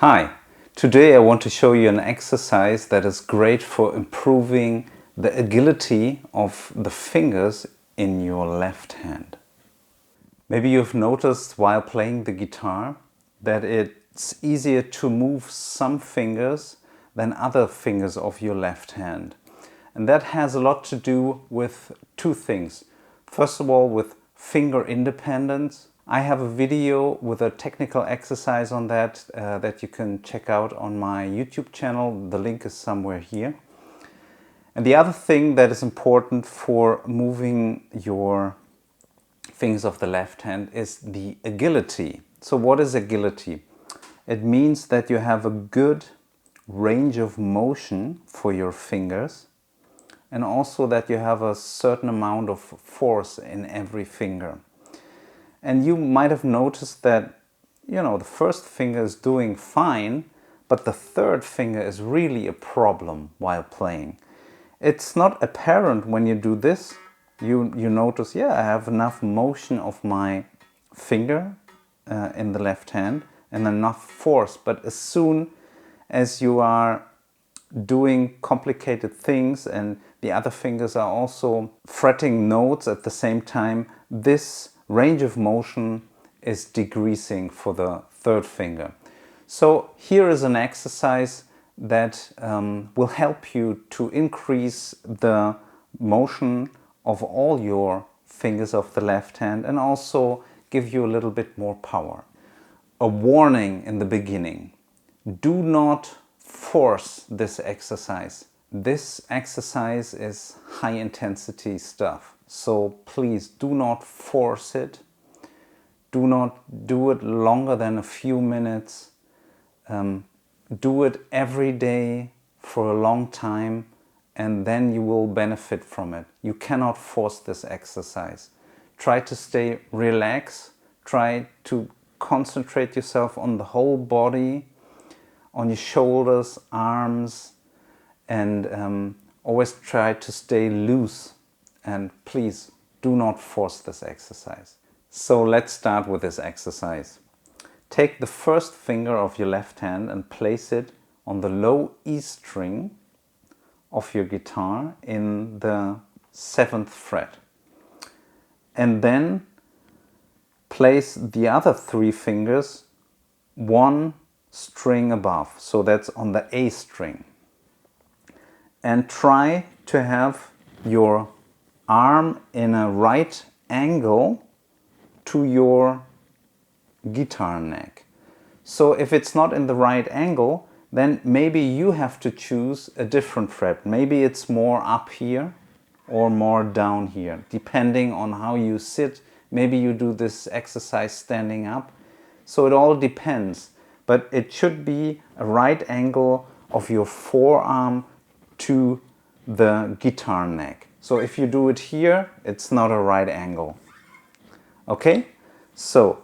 Hi, today I want to show you an exercise that is great for improving the agility of the fingers in your left hand. Maybe you've noticed while playing the guitar that it's easier to move some fingers than other fingers of your left hand. And that has a lot to do with two things. First of all, with finger independence. I have a video with a technical exercise on that that you can check out on my YouTube channel. The link is somewhere here. And the other thing that is important for moving your fingers of the left hand is the agility. So what is agility? It means that you have a good range of motion for your fingers, and also that you have a certain amount of force in every finger. And you might have noticed that, the first finger is doing fine, but the third finger is really a problem while playing. It's not apparent when you do this. You notice, I have enough motion of my finger in the left hand and enough force. But as soon as you are doing complicated things and the other fingers are also fretting notes at the same time, this range of motion is decreasing for the third finger. So here is an exercise that will help you to increase the motion of all your fingers of the left hand and also give you a little bit more power. A warning in the beginning: do not force this exercise. This exercise is high intensity stuff. So please do not force it. Do not do it longer than a few minutes. Do it every day for a long time, and then you will benefit from it. You cannot force this exercise. Try to stay relaxed. Try to concentrate yourself on the whole body, on your shoulders, arms, and always try to stay loose. And please do not force this exercise. So let's start with this exercise. Take the first finger of your left hand and place it on the low E string of your guitar in the 7th fret. And then place the other 3 fingers one string above. So that's on the A string. And try to have your arm in a right angle to your guitar neck. So if it's not in the right angle, then maybe you have to choose a different fret. Maybe it's more up here or more down here, depending on how you sit. Maybe you do this exercise standing up. So it all depends. But it should be a right angle of your forearm to the guitar neck. So if you do it here, it's not a right angle. Okay? So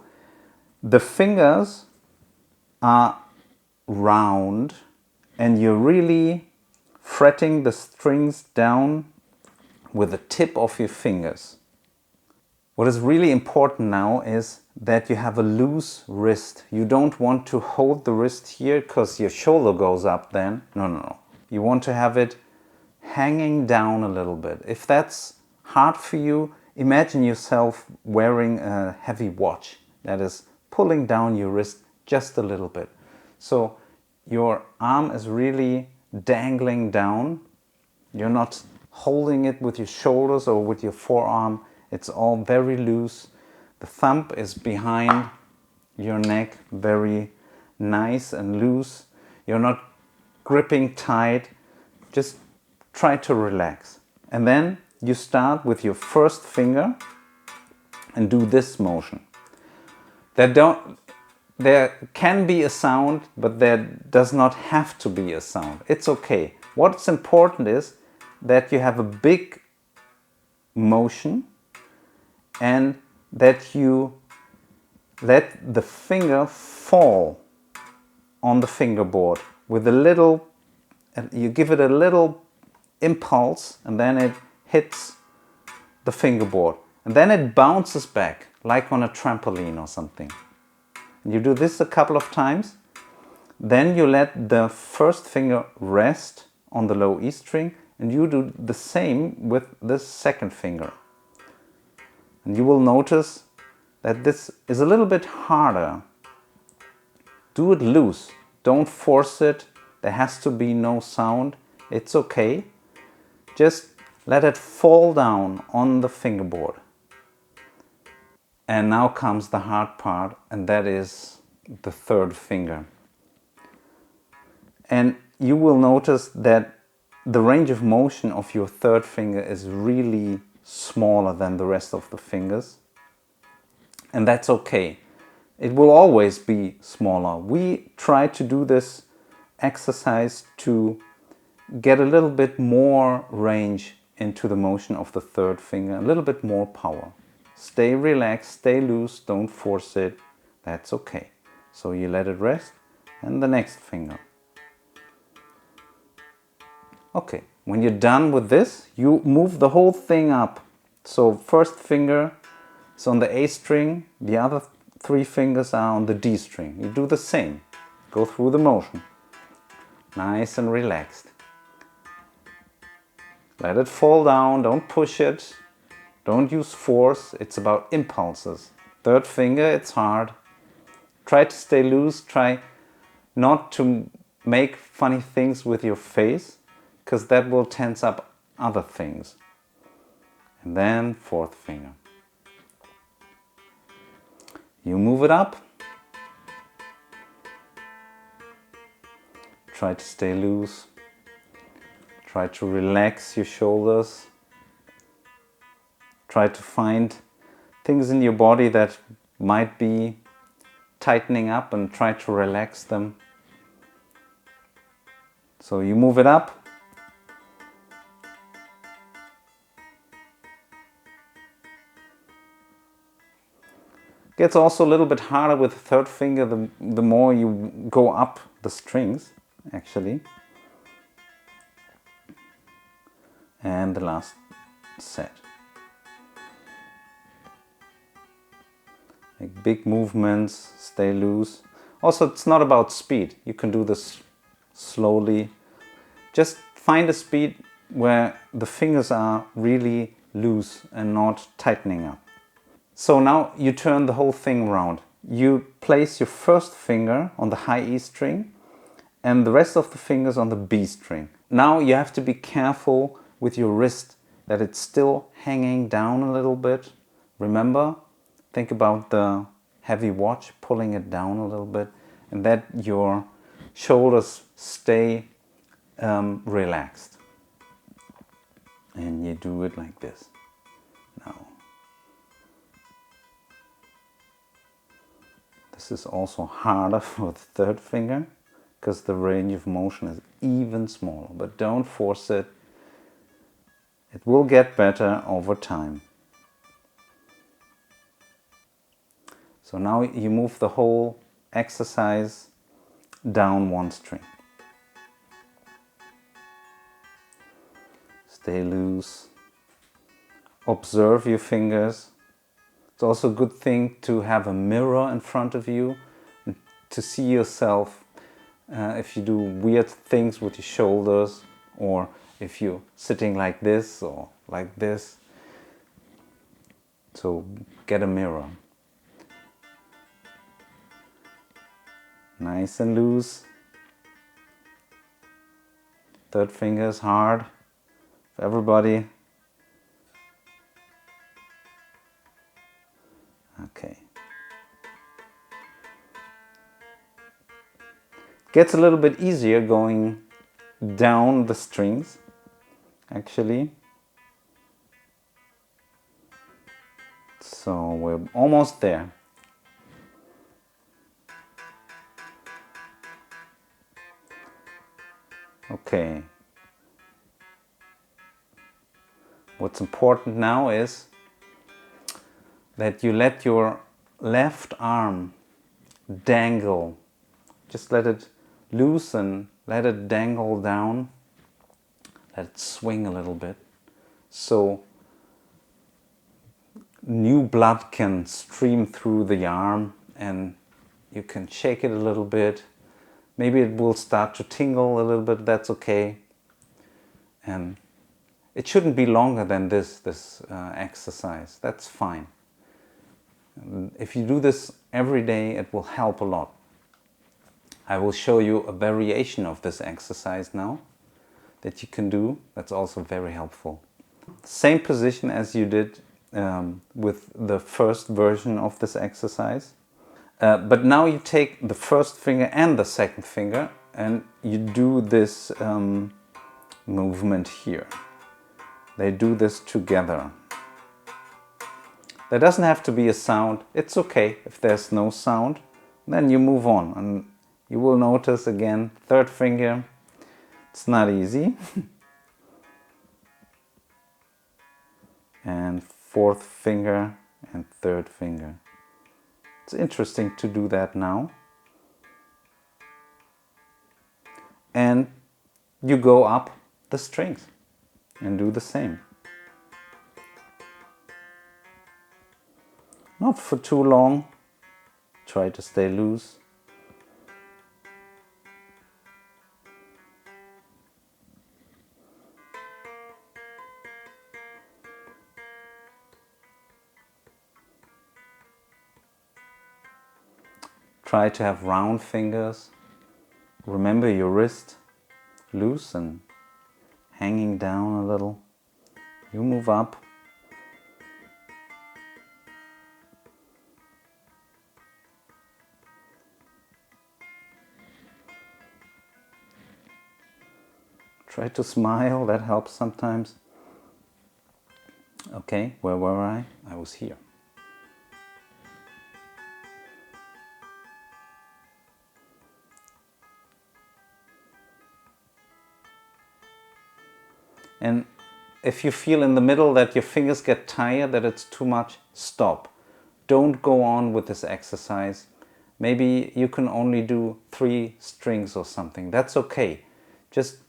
the fingers are round and you're really fretting the strings down with the tip of your fingers. What is really important now is that you have a loose wrist. You don't want to hold the wrist here because your shoulder goes up then. No. You want to have it hanging down a little bit. If that's hard for you, imagine yourself wearing a heavy watch that is pulling down your wrist just a little bit. So your arm is really dangling down. You're not holding it with your shoulders or with your forearm. It's all very loose. The thumb is behind your neck, very nice and loose. You're not gripping tight. Just try to relax. And then you start with your first finger and do this motion. There can be a sound, but there does not have to be a sound. It's okay. What's important is that you have a big motion and that you let the finger fall on the fingerboard with a little, you give it a little impulse and then it hits the fingerboard and then it bounces back like on a trampoline or something. And you do this a couple of times, Then you let the first finger rest on the low E string, and you do the same with the second finger. And you will notice that this is a little bit harder. Do it loose, don't force it. There has to be no sound. It's okay. Just let it fall down on the fingerboard. And now comes the hard part, and that is the third finger. And you will notice that the range of motion of your third finger is really smaller than the rest of the fingers. And that's okay. It will always be smaller. We try to do this exercise to get a little bit more range into the motion of the third finger, a little bit more power. Stay relaxed, stay loose, don't force it. That's okay. So you let it rest, and the next finger. Okay, when you're done with this, you move the whole thing up. So first finger is on the A string, the other three fingers are on the D string. You do the same. Go through the motion. Nice and relaxed. Let it fall down, don't push it. Don't use force, it's about impulses. Third finger, it's hard. Try to stay loose, try not to make funny things with your face, because that will tense up other things. And then fourth finger. You move it up. Try to stay loose. Try to relax your shoulders. Try to find things in your body that might be tightening up and try to relax them. So you move it up. Gets also a little bit harder with the third finger the more you go up the strings, actually. And the last set. Make big movements, stay loose. Also, it's not about speed. You can do this slowly. Just find a speed where the fingers are really loose and not tightening up. So now you turn the whole thing around. You place your first finger on the high E string and the rest of the fingers on the B string. Now you have to be careful with your wrist that it's still hanging down a little bit. Remember, think about the heavy watch, pulling it down a little bit, and that your shoulders stay relaxed. And you do it like this. Now, this is also harder for the third finger because the range of motion is even smaller, but don't force it. It will get better over time. So now you move the whole exercise down one string. Stay loose. Observe your fingers. It's also a good thing to have a mirror in front of you and to see yourself if you do weird things with your shoulders, or if you're sitting like this or like this. So get a mirror. Nice and loose. Third finger is hard for everybody. Okay. Gets a little bit easier going down the strings, actually. So we're almost there. Okay. What's important now is that you let your left arm dangle. Just let it loosen, let it dangle down, let it swing a little bit, so new blood can stream through the arm and you can shake it a little bit Maybe it will start to tingle a little bit, that's okay. And it shouldn't be longer than this exercise, that's fine. And if you do this every day, it will help a lot. I will show you a variation of this exercise now that you can do, that's also very helpful. Same position as you did with the first version of this exercise. But now you take the first finger and the second finger and you do this movement here. They do this together. There doesn't have to be a sound. It's okay if there's no sound. Then you move on and you will notice again, third finger, it's not easy. And fourth finger and third finger. It's interesting to do that now. And you go up the strings and do the same. Not for too long. Try to stay loose. Try to have round fingers. Remember your wrist loose and hanging down a little. You move up. Try to smile, that helps sometimes. Okay, where were I? I was here. And if you feel in the middle that your fingers get tired, that it's too much, stop. Don't go on with this exercise. Maybe you can only do 3 strings or something. That's okay. Just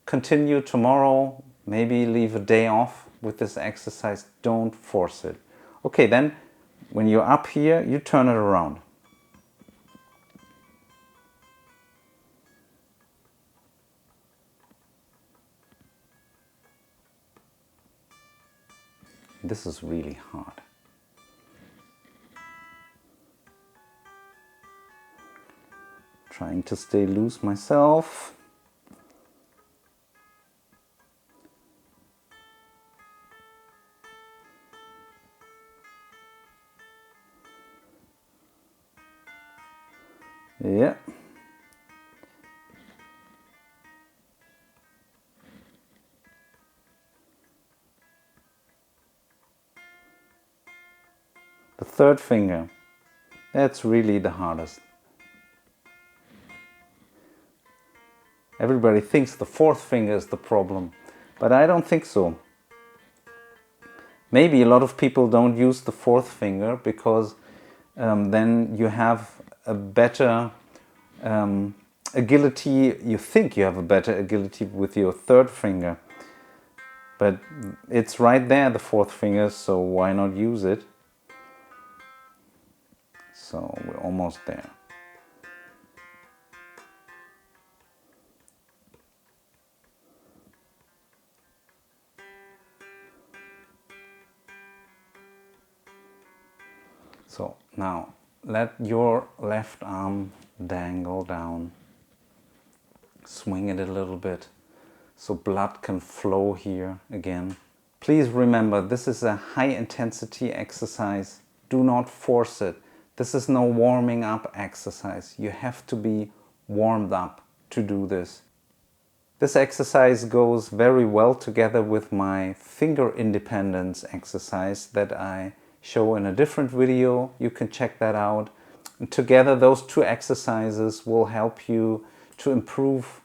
continue tomorrow. Maybe leave a day off with this exercise. Don't force it. Okay, then when you're up here, you turn it around. This is really hard. Trying to stay loose myself. Yeah. The third finger, that's really the hardest. Everybody thinks the fourth finger is the problem, but I don't think so. Maybe a lot of people don't use the fourth finger because then you have a better agility. You think you have a better agility with your third finger, but it's right there, the fourth finger, so why not use it? So we're almost there. So now let your left arm dangle down. Swing it a little bit so blood can flow here again. Please remember, this is a high intensity exercise. Do not force it. This is no warming up exercise. You have to be warmed up to do this. This exercise goes very well together with my finger independence exercise that I show in a different video. You can check that out. And together those 2 exercises will help you to improve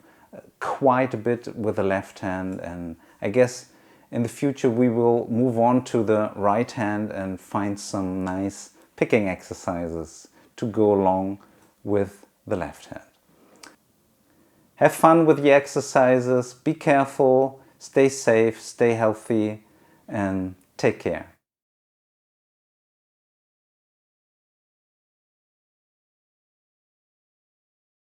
quite a bit with the left hand, and I guess in the future we will move on to the right hand and find some nice picking exercises to go along with the left hand. Have fun with the exercises, be careful, stay safe, stay healthy, and take care.